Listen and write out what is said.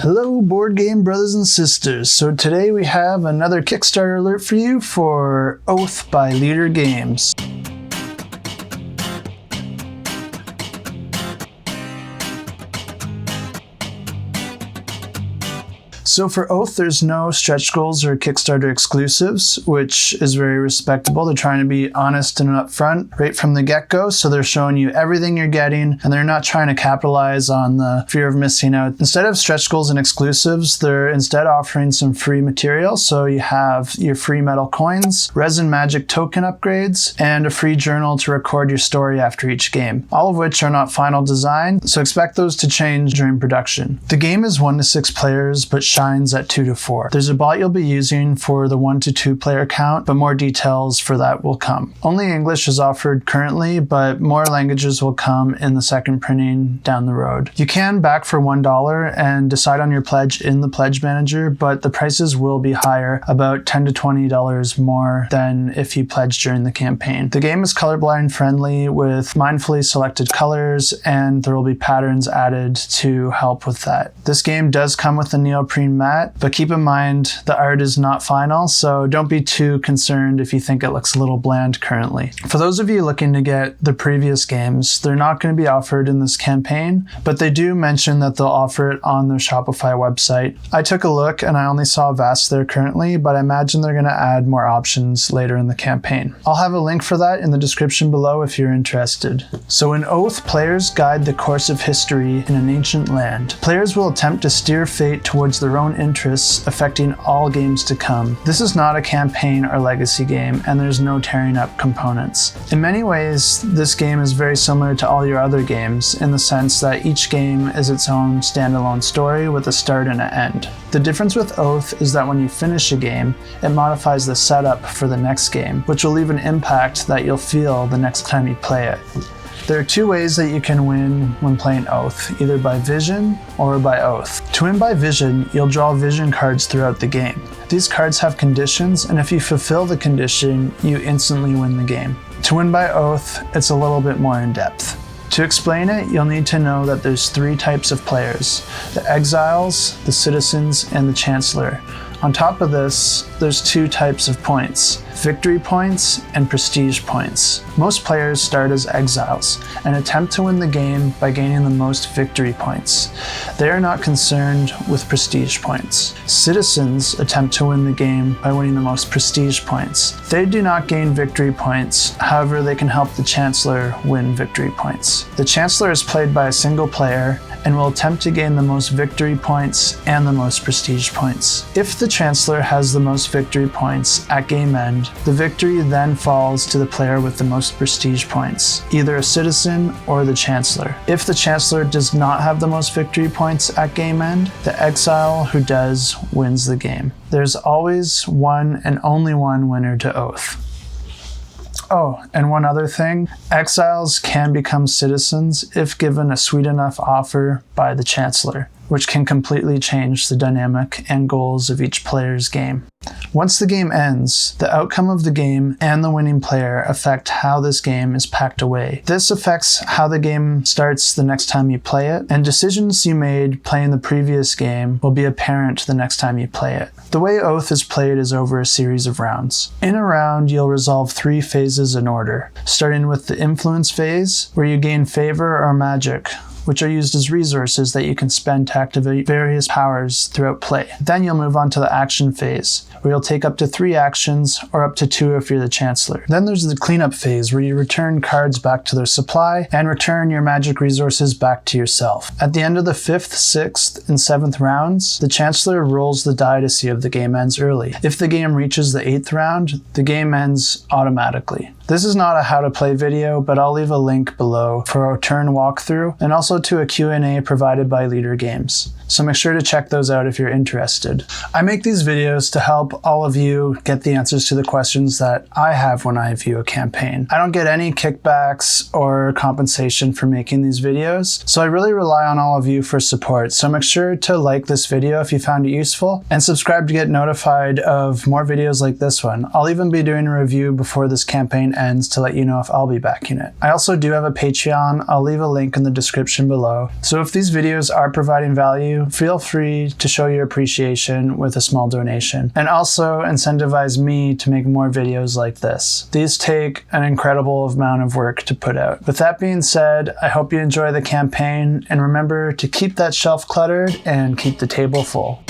Hello board game brothers and sisters. So today we have another Kickstarter alert for you for Oath by Leader Games. So for Oath, there's no stretch goals or Kickstarter exclusives, which is very respectable. They're trying to be honest and upfront right from the get-go, so they're showing you everything you're getting, and they're not trying to capitalize on the fear of missing out. Instead of stretch goals and exclusives, they're instead offering some free material. So you have your free metal coins, resin magic token upgrades, and a free journal to record your story after each game, all of which are not final design, so expect those to change during production. The game is 1 to 6 players, but shines at 2 to 4. There's a bot you'll be using for the 1 to 2 player count, but more details for that will come. Only English is offered currently, but more languages will come in the second printing down the road. You can back for $1 and decide on your pledge in the pledge manager, but the prices will be higher, about $10 to $20 more than if you pledge during the campaign. The game is colorblind friendly with mindfully selected colors, and there will be patterns added to help with that. This game does come with a neoprene mat, but keep in mind the art is not final, so don't be too concerned if you think it looks a little bland currently. For those of you looking to get the previous games, they're not going to be offered in this campaign, but they do mention that they'll offer it on their Shopify website. I took a look and I only saw Vast there currently, but I imagine they're going to add more options later in the campaign. I'll have a link for that in the description below if you're interested. So in Oath, players guide the course of history in an ancient land. Players will attempt to steer fate towards their own interests, affecting all games to come. This is not a campaign or legacy game, and there's no tearing up components. In many ways, this game is very similar to all your other games in the sense that each game is its own standalone story with a start and an end. The difference with Oath is that when you finish a game, it modifies the setup for the next game, which will leave an impact that you'll feel the next time you play it. There are 2 ways that you can win when playing Oath, either by vision or by Oath. To win by vision, you'll draw vision cards throughout the game. These cards have conditions, and if you fulfill the condition, you instantly win the game. To win by Oath, it's a little bit more in depth. To explain it, you'll need to know that there's 3 types of players: the Exiles, the Citizens, and the Chancellor. On top of this, there's 2 types of points: victory points and prestige points. Most players start as Exiles and attempt to win the game by gaining the most victory points. They are not concerned with prestige points. Citizens attempt to win the game by winning the most prestige points. They do not gain victory points, however they can help the Chancellor win victory points. The Chancellor is played by a single player and will attempt to gain the most victory points and the most prestige points. If the Chancellor has the most victory points at game end, the victory then falls to the player with the most prestige points, either a Citizen or the Chancellor. If the Chancellor does not have the most victory points at game end, the Exile who does wins the game. There's always one and only one winner to Oath. Oh, and one other thing, Exiles can become Citizens if given a sweet enough offer by the Chancellor, which can completely change the dynamic and goals of each player's game. Once the game ends, the outcome of the game and the winning player affect how this game is packed away. This affects how the game starts the next time you play it, and decisions you made playing the previous game will be apparent the next time you play it. The way Oath is played is over a series of rounds. In a round, you'll resolve 3 phases in order, starting with the influence phase, where you gain favor or magic, which are used as resources that you can spend to activate various powers throughout play. Then you'll move on to the action phase, where you'll take up to 3 actions, or up to 2 if you're the Chancellor. Then there's the cleanup phase, where you return cards back to their supply, and return your magic resources back to yourself. At the end of the 5th, 6th, and 7th rounds, the Chancellor rolls the die to see if the game ends early. If the game reaches the 8th round, the game ends automatically. This is not a how to play video, but I'll leave a link below for a turn walkthrough and also to a Q&A provided by Leader Games. So make sure to check those out if you're interested. I make these videos to help all of you get the answers to the questions that I have when I view a campaign. I don't get any kickbacks or compensation for making these videos, so I really rely on all of you for support. So make sure to like this video if you found it useful, and subscribe to get notified of more videos like this one. I'll even be doing a review before this campaign ends to let you know if I'll be backing it. I also do have a Patreon. I'll leave a link in the description below. So if these videos are providing value, feel free to show your appreciation with a small donation, and also incentivize me to make more videos like this. These take an incredible amount of work to put out. With that being said, I hope you enjoy the campaign, and remember to keep that shelf cluttered and keep the table full.